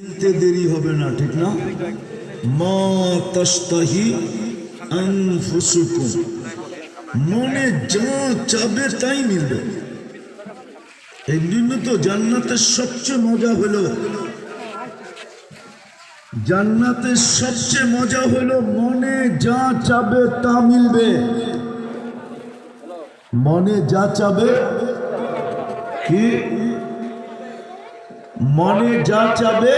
মিলতে দেরি হবে না, ঠিক না? মা তাশতাহি আনফুসুকুম, মনে যা চাবে তাই মিলবে। এই জন্য তো জান্নাতের সবচেয়ে মজা হলো, জান্নাতের সবচেয়ে মজা হলো মনে যা চাবে তা মিলবে। মনে যা চাবে কি, মনে যা চাবে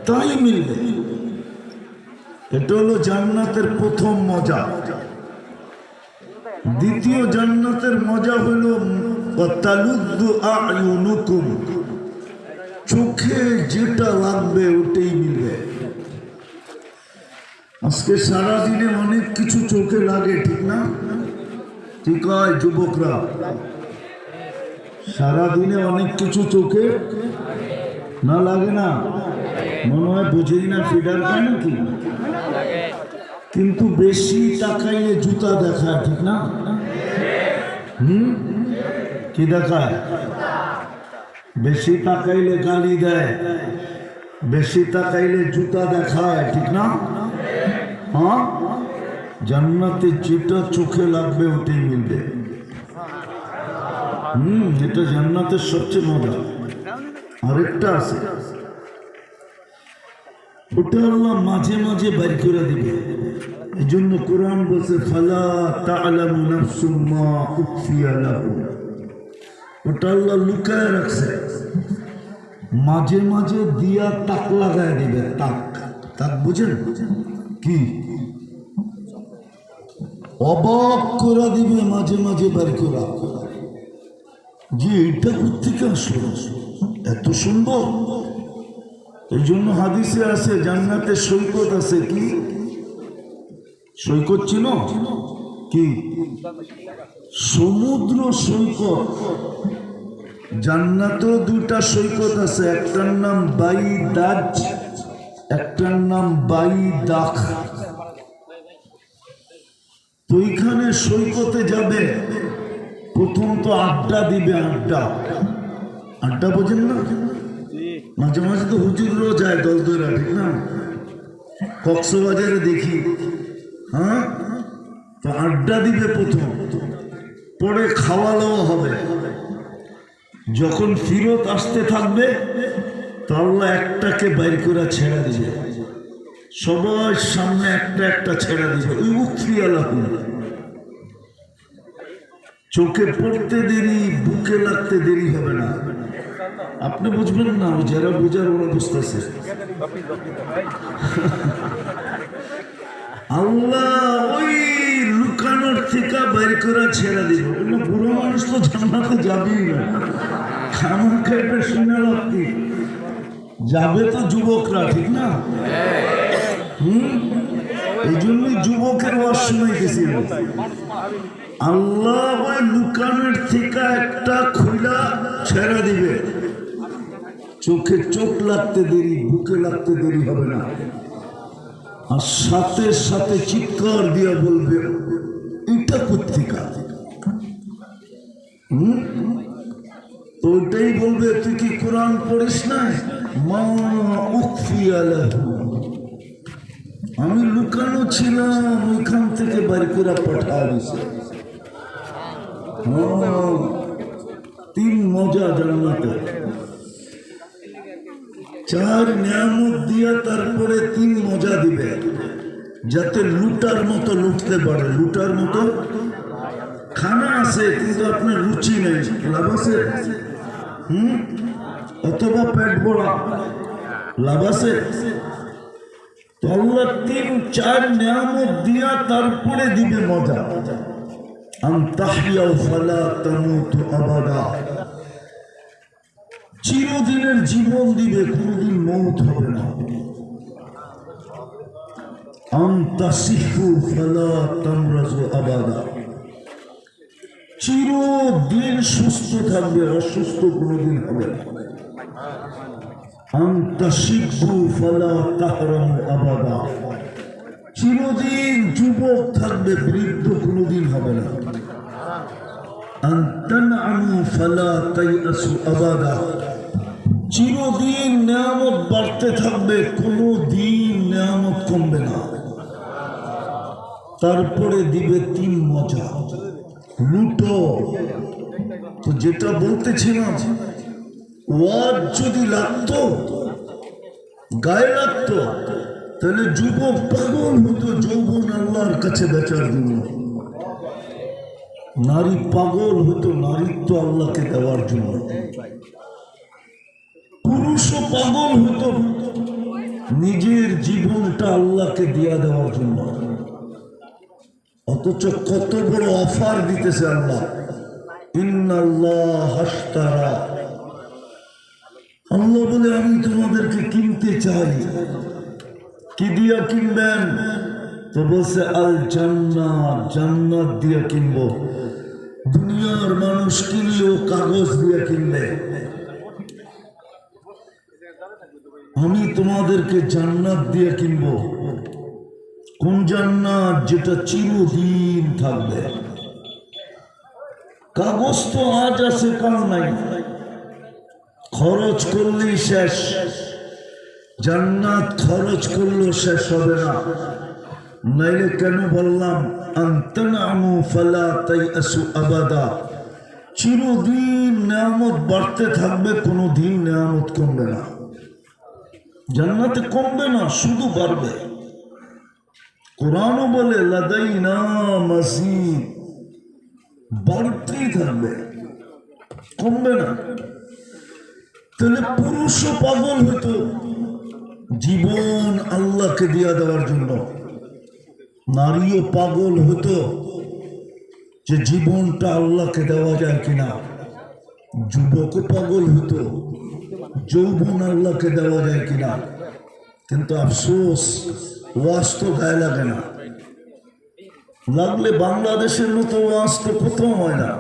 তাই মিলবে। এটা হলো জান্নাতের প্রথম মজা। দ্বিতীয় জান্নাতের মজা হলো তালুদ্দু আয়ুনুকুম, চোখে যেটা লাগবে ওটাই মিলবে। আজকে সারাদিনে অনেক কিছু চোখে লাগে, ঠিক না? ঠিক হয় যুবকরা, সারাদিনে অনেক কিছু চোখে না লাগে না? মনে হয় বুঝেই না, ফিডার পায় নাকি? কিন্তু বেশি তাকাইলে জুতা দেখায়, ঠিক না? কি দেখায়? বেশি তাকাইলে গালি দেয়, বেশি তাকাইলে জুতা দেখায়, ঠিক না? হ্যাঁ, জান্নাতে যেটা চোখে লাগবে ওটাই মিলবে। এটা জান্নাতের সবচেয়ে মজা। আরেকটা আছে, ওটা আল্লাহ মাঝে মাঝে বাইর করে দিবে। এই জন্য কোরআন বলছে ফালা তা'লামু নাফসুম মা উখফিয়া লাহুম, ওটা আল্লাহ লুকায় রাখছে, মাঝে মাঝে দিয়া তাক লাগায় দিবে। তাক, তাক বুঝেন কি? অবাক করে দিবে, মাঝে মাঝে বের করা, যে এটা কোত্থেকে আসলো, এত সুন্দর। এই জন্য হাদিসে আছে জান্নাতে সৈকত আছে। কি সৈকত ছিল? কি সমুদ্র সৈকত। জান্নাতেও দুটা সৈকত আছে, একটার নাম বাইদাজ, একটার নাম বাইদাখ। তো ওইখানে সৈকতে যাবে, প্রথম তো আড্ডা দিবে। আড্ডা, আড্ডা বোঝেন না? মাঝে মাঝে তো হুজুরও যায় দল দইরা, ঠিক না? কক্সবাজারে দেখি, হ্যাঁ, তো আড্ডা দিবে প্রথম, পরে খাওয়া দাওয়া হবে। যখন ফিরত আসতে থাকবে তো আল্লাহ একটাকে বাইর করে ছেড়ে দিবে, সবার সামনে একটা একটা ছেড়ে দিবে। ওই উখফি আলাহুম, চোখে পড়তে দেরি, বুকে লাগতে দেরি হবে না। আপনি বুঝবেন না, যারা বুঝার ওরা বুঝতেছে। আল্লাহ ওই লুকানোর থেকে বের করে ছেড়ে দিল। বুড়ো মানুষ তো জান্নাতে যাবেই না, খামা খেয়ে শুনে লাগতি যাবে তো যুবকরা, ঠিক না? এই জন্যই যুবকের ওয়াজ শুনাইতেছিল। আল্লাহ ওই লুকানোর থেকে একটা খুলা ছেড়ে দিবে, চোখে চোখ লাগতে দেরি, বুকে লাগতে দেরি হবে না। আর সাথে সাথে চিৎকার দিয়ে বলবে এটা কোত্থেকে। তো ওইটাই বলবে তুই কি কোরআন পড়িস না? মা উখফিয়া লাহু, আমি লুকানো ছিলাম, ওইখান থেকে বের করে পাঠায় দিছে। তিন মজা জান্নাতে, চার নিয়ামত দিয়া তারপরে তিন মজা দিবে, যাতে লুটার মতো লুটতে পারে। লুটার মতো খানা আছে কিন্তু আপনার রুচি নেই, লাভ আছে? অথবা পেট ভরা, লাভ আছে? তো আল্লাহ তিন চার নিয়ামত দিয়া তারপরে দিবে মজা। আন তাহইয়া ফালা তামুতু আবাদা, চিরদিনের জীবন দিবে, কোনদিন মৌত হবে না। আন তাসিহু ফালা তামরাজু আবাদা, চিরদিন সুস্থ থাকবে, অসুস্থ কোনদিন হবে না। আন তাশিবু ফালা তাহরামু আবাদা, চিরদিন যুবক থাকবে, বৃদ্ধ কোনদিন হবে না। আন তানআমু ফালা তাইআসু আবাদা, চিরদিন নিয়ামত বাড়তে থাকবে, কোনো দিন নিয়ামত কমবে না। তারপরে দিবে তিন মজা, লুটো। তো যেটা বলতেছিলাম, ওয়াজ যদি লাগতো, গায়ে লাগতো, তাহলে যুবক পাগল হতো যৌবন আল্লাহর কাছে বেচার জন্য, নারী পাগল হতো নারীত্ব আল্লাহকে দেওয়ার জন্য, পুরুষও পাগল হতো নিজের জীবনটা আল্লাহকে দিয়া দেওয়ার জন্য। অথচ কত বড় অফার দিতেছে আল্লাহ, ইন্নাল্লাহ হাশতারা। আল্লাহ বলে আমি তোমাদেরকে কিনতে চাই। কি দিয়া কিনবেন? তো বলছে আল জান্নাত, জান্নাত দিয়া কিনবো। দুনিয়ার মানুষ কিনলেও কাগজ দিয়া কিনলে, আমি তোমাদেরকে জান্নাত দিয়ে কিনবো। কোন জান্নাত? যেটা চিরদিন থাকবে। কাগজ তো আজ আছে কাল নাই, খরচ করলেই শেষ। জান্নাত খরচ করলেও শেষ হবে না। নাইলে কেন বললাম আনতানামু ফালা তাইআসু আবাদা, চিরদিন নিয়ামত বাড়তে থাকবে, কোনো দিন নিয়ামত কমবে না। জান্নাতে কমবে না, শুধু বাড়বে। কোরআনও বলে লাদাইনা মাজিদ, বাড়তেই থাকবে, কমবে না। তাহলে পুরুষও পাগল হতো জীবন আল্লাহকে দিয়া দেওয়ার জন্য, নারীও পাগল হতো যে জীবনটা আল্লাহকে দেওয়া যায় কিনা। যুবকও পাগল হতো যৌবন আল্লাহকে দেওয়া যায় কিনা। কিন্তু আফসোস, ওয়াজ তো গায়ে লাগে না। লাগলে বাংলাদেশের মতো ওয়াজ তো কোথাও হয় না,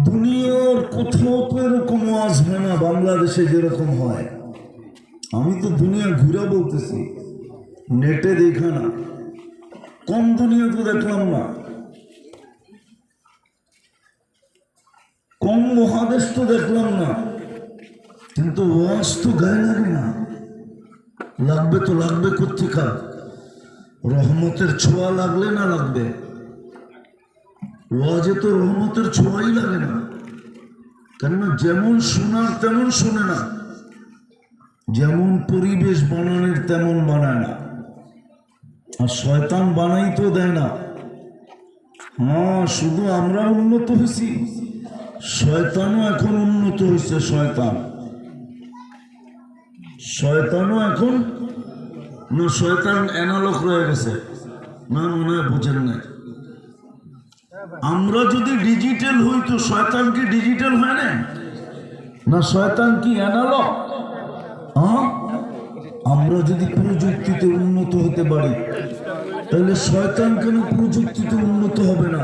দুনিয়ার কোথাও তো এরকম ওয়াজ হয় না বাংলাদেশে যেরকম হয়। আমি তো দুনিয়া ঘুরে বলতেছি, নেটে দেখা না, কম দুনিয়া তো দেখলাম না, কম মহাদেশ তো দেখলাম না। কিন্তু ওয়াজ তো গায়ে লাগে না। লাগবে তো লাগবে কোথেকা? রহমতের ছোঁয়া লাগলে না লাগবে? ওয়াজে তো রহমতের ছোঁয়াই লাগে না, কেননা যেমন শোনার তেমন শোনে না, যেমন পরিবেশ বানানোর তেমন বানায় না। আর শয়তান বানাই তো দেয় না। হ্যাঁ, শুধু আমরা উন্নত হয়েছি, শয়তানও এখন উন্নত হয়েছে। শয়তানও এখন না, শয়তান অ্যানালগ রয়ে গেছে না, মনে হয় বুঝেন না। আমরা যদি ডিজিটাল হই তো শয়তান কি ডিজিটাল হয় না? না, শয়তান কি অ্যানালগ? আমরা যদি প্রযুক্তিতে উন্নত হতে পারি, তাহলে শয়তান কেন প্রযুক্তিতে উন্নত হবে না?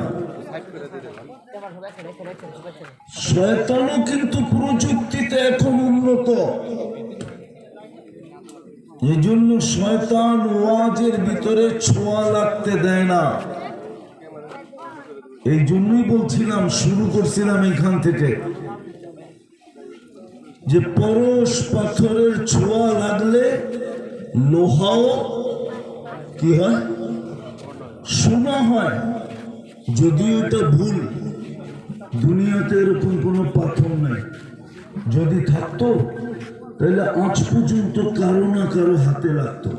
শয়তানও কিন্তু প্রযুক্তিতে এখন উন্নত। এই জন্য শয়তান ওয়াজের ভিতরে ছোঁয়া লাগতে দেয় না। এই জন্যই বলছিলাম, শুরু করছিলাম এখান থেকে, যে পরশ পাথরের ছোঁয়া লাগলে লোহাও কি হয়? সোনা হয়। যদিও এটা ভুল, দুনিয়াতে এরকম কোনো পাথর নাই। যদি থাকতো তাহলে আজ পর্যন্ত কারো না কারো হাতে লাগতো,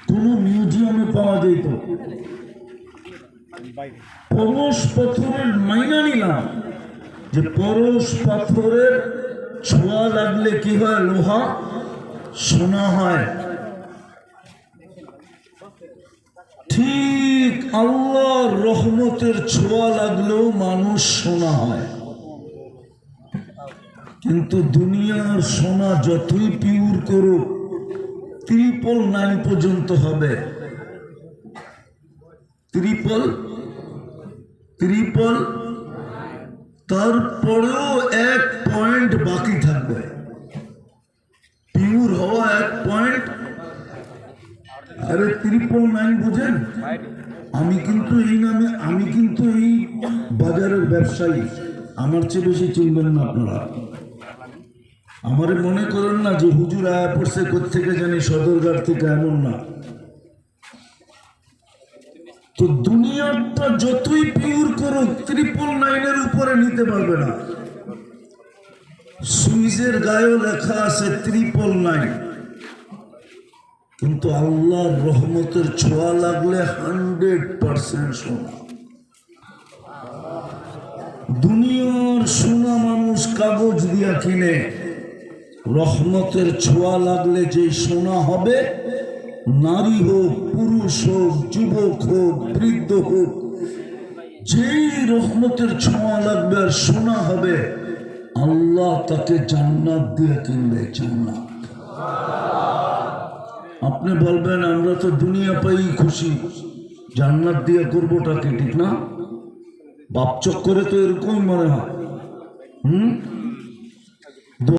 কোনো মিউজিয়ামে পাওয়া যেত। পরশ পাথরের মাইনা নিলাম যে পরশ পাথরের ছোঁয়া লাগলে কি হয়? লোহা সোনা হয়। ঠিক আল্লাহর রহমতের ছোঁয়া লাগলেও মানুষ সোনা হয়। কিন্তু দুনিয়ার সোনা যতই পিওর করুক, 999 পর্যন্ত হবে। 999, তারপরেও 1 পয়েন্ট বাকি থাকবে পিওর হওয়া, 1 পয়েন্ট। আরে 999 বুঝেন? আমি কিন্তু এই নামে, আমি কিন্তু এই বাজারের ব্যবসায়ী, আমার চেয়ে বেশি চিনবেন না আপনারা। আমারে মনে করেন না যে হুজুর আয়া পড়ছে কোত্থেকে জানি সদরঘাট থেকে, এমন না। তো দুনিয়াটা যতই পিওর করুক 999 উপরে নিতে পারবে না। সুইজের গায়েও লেখা আছে 999, কিন্তু আল্লাহর রহমতের ছোঁয়া লাগলে 100% সোনা। দুনিয়ার সোনা মানুষ কাগজ দিয়া কিনে, রহমতের ছোঁয়া লাগলে যে সোনা হবে, নারী হোক, পুরুষ হোক, যুবক হোক, বৃদ্ধ হোক, যেই রহমতের ছোঁয়া লাগবে আর সোনা হবে, আল্লাহ তাকে জান্নাত দিয়ে কিনবে। জান্নাত। আপনি বলবেন আমরা তো দুনিয়া পাই খুশি, জান্নাত দিয়ে করবোটা কি? ঠিক না? বাপ চক্করে তো এরকম মনে হয়।